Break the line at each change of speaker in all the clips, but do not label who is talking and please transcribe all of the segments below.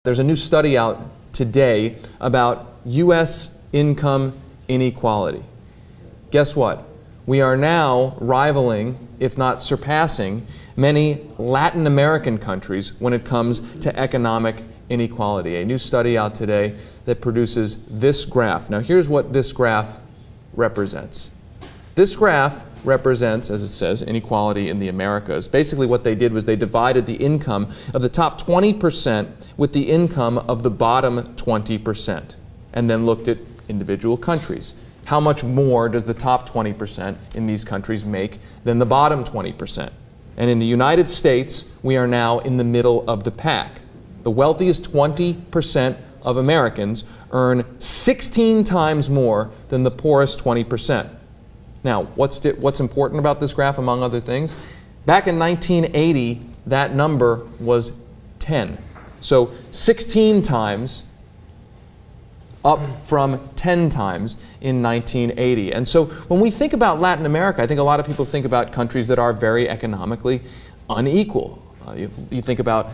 There's a new study out today about U.S. income inequality. Guess what? We are now rivaling, if not surpassing, many Latin American countries when it comes to economic inequality. A new study out today that produces this graph. Now here's what this graph represents. This graph represents, as it says, inequality in the Americas. Basically what they did was they divided the income of the top 20% with the income of the bottom 20% and then looked at individual countries. How much more does the top 20% in these countries make than the bottom 20%? And in the United States, we are now in the middle of the pack. The wealthiest 20% of Americans earn 16 times more than the poorest 20%. Now, what's important about this graph, among other things? Back in 1980, that number was 10. So 16 times up from 10 times in 1980. And so when we think about Latin America, I think a lot of people think about countries that are very economically unequal. You think about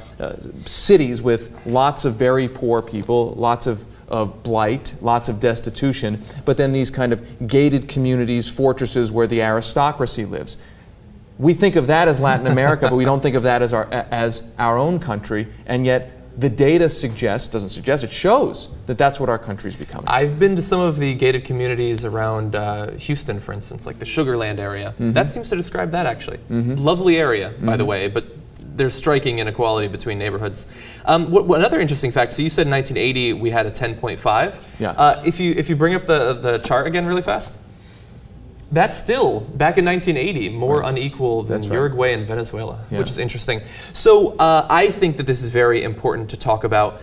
cities with lots of very poor people, lots of blight, lots of destitution, but then these kind of gated communities, fortresses where the aristocracy lives. We think of that as Latin America, but we don't think of that as our own country, and yet the data suggests, doesn't suggest, it shows that that's what our country's becoming.
I've been to some of the gated communities around Houston, for instance, like the Sugar Land area. Mm-hmm. That seems to describe that, actually. Mm-hmm. Lovely area, by the way, but there's striking inequality between neighborhoods. Another interesting fact, so you said in 1980 we had a 10.5.
Yeah.
If you bring up the chart again really fast, that's still, back in 1980, more unequal than Uruguay and Venezuela, which is interesting. So I think that this is very important to talk about.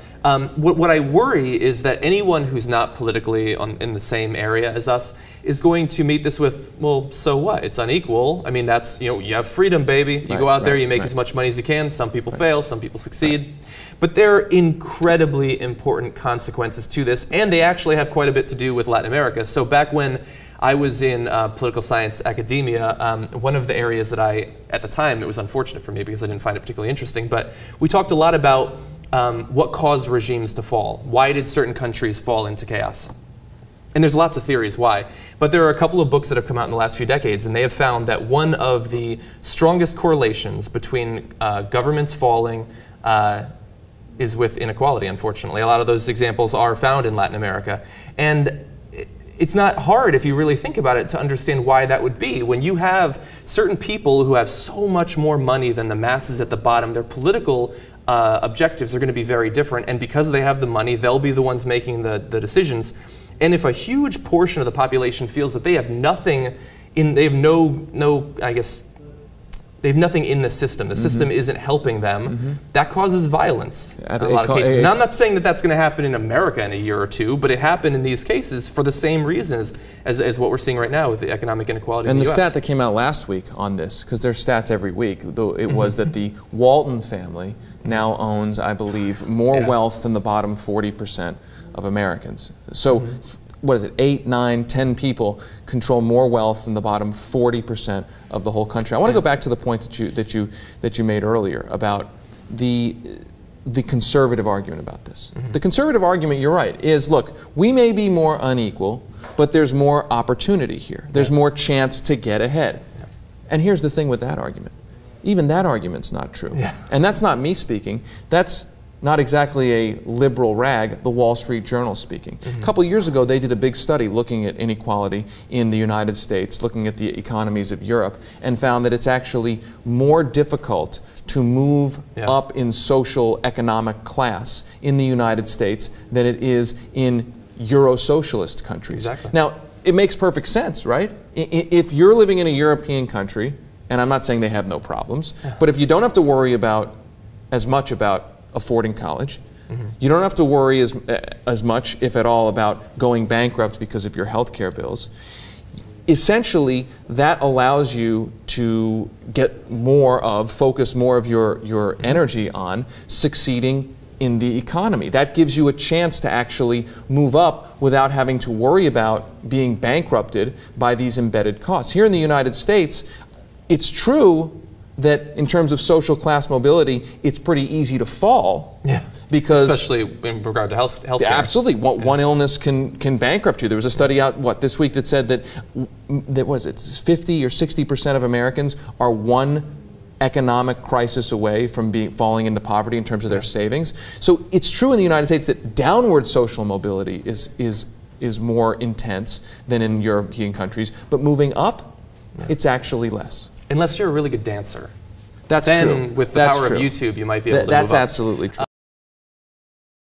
What I worry is that anyone who's not politically in the same area as us is going to meet this with, well, so what? It's unequal. I mean, that's, you have freedom, baby. You go out there, you make as much money as you can. Some people fail, some people succeed. But there are incredibly important consequences to this, and they actually have quite a bit to do with Latin America. So back when I was in political science academia, one of the areas that at the time, it was unfortunate for me because I didn't find it particularly interesting, but we talked a lot about what caused regimes to fall. Why did certain countries fall into chaos? And there's lots of theories why. But there are a couple of books that have come out in the last few decades, and they have found that one of the strongest correlations between governments falling is with inequality, unfortunately. A lot of those examples are found in Latin America. And it's not hard, if you really think about it, to understand why that would be. When you have certain people who have so much more money than the masses at the bottom, their political objectives are going to be very different, and because they have the money, they'll be the ones making the decisions. And if a huge portion of the population feels that they have nothing they have nothing in the system isn't helping them, that causes violence in a lot of cases. And I'm not saying that that's going to happen in America in a year or two, but it happened in these cases for the same reasons as what we're seeing right now with the economic inequality in the US.
And the stat that came out last week on this, because there's stats every week, though it was that the Walton family now owns, I believe, more wealth than the bottom 40% of Americans. So what is it, 8, 9, 10 people control more wealth than the bottom 40% of the whole country. I want to go back to the point that you made earlier about the conservative argument about this. The conservative argument, you're right, is look, we may be more unequal, but there's more opportunity here. There's more chance to get ahead. And here's the thing with that argument. Even that argument's not true. And that's not me speaking. That's not exactly a liberal rag, the Wall Street Journal speaking. A couple years ago, they did a big study looking at inequality in the United States, looking at the economies of Europe, and found that it's actually more difficult to move up in social economic class in the United States than it is in Euro-socialist countries. Now, it makes perfect sense, right? If you're living in a European country, and I'm not saying they have no problems, but if you don't have to worry as much about affording college, you don't have to worry as much, if at all, about going bankrupt because of your health care bills. Essentially, that allows you to focus more of your energy on succeeding in the economy. That gives you a chance to actually move up without having to worry about being bankrupted by these embedded costs. Here in the United States, it's true that in terms of social class mobility, it's pretty easy to fall. because
especially in regard to healthcare.
Absolutely, one illness can bankrupt you. There was a study out this week that said that 50 or 60% of Americans are one economic crisis away from falling into poverty in terms of their savings. So it's true in the United States that downward social mobility is more intense than in European countries, but moving up, it's actually less.
Unless you're a really good dancer.
That's
then
true.
With the power of YouTube, you might be able to move up.
That's absolutely true.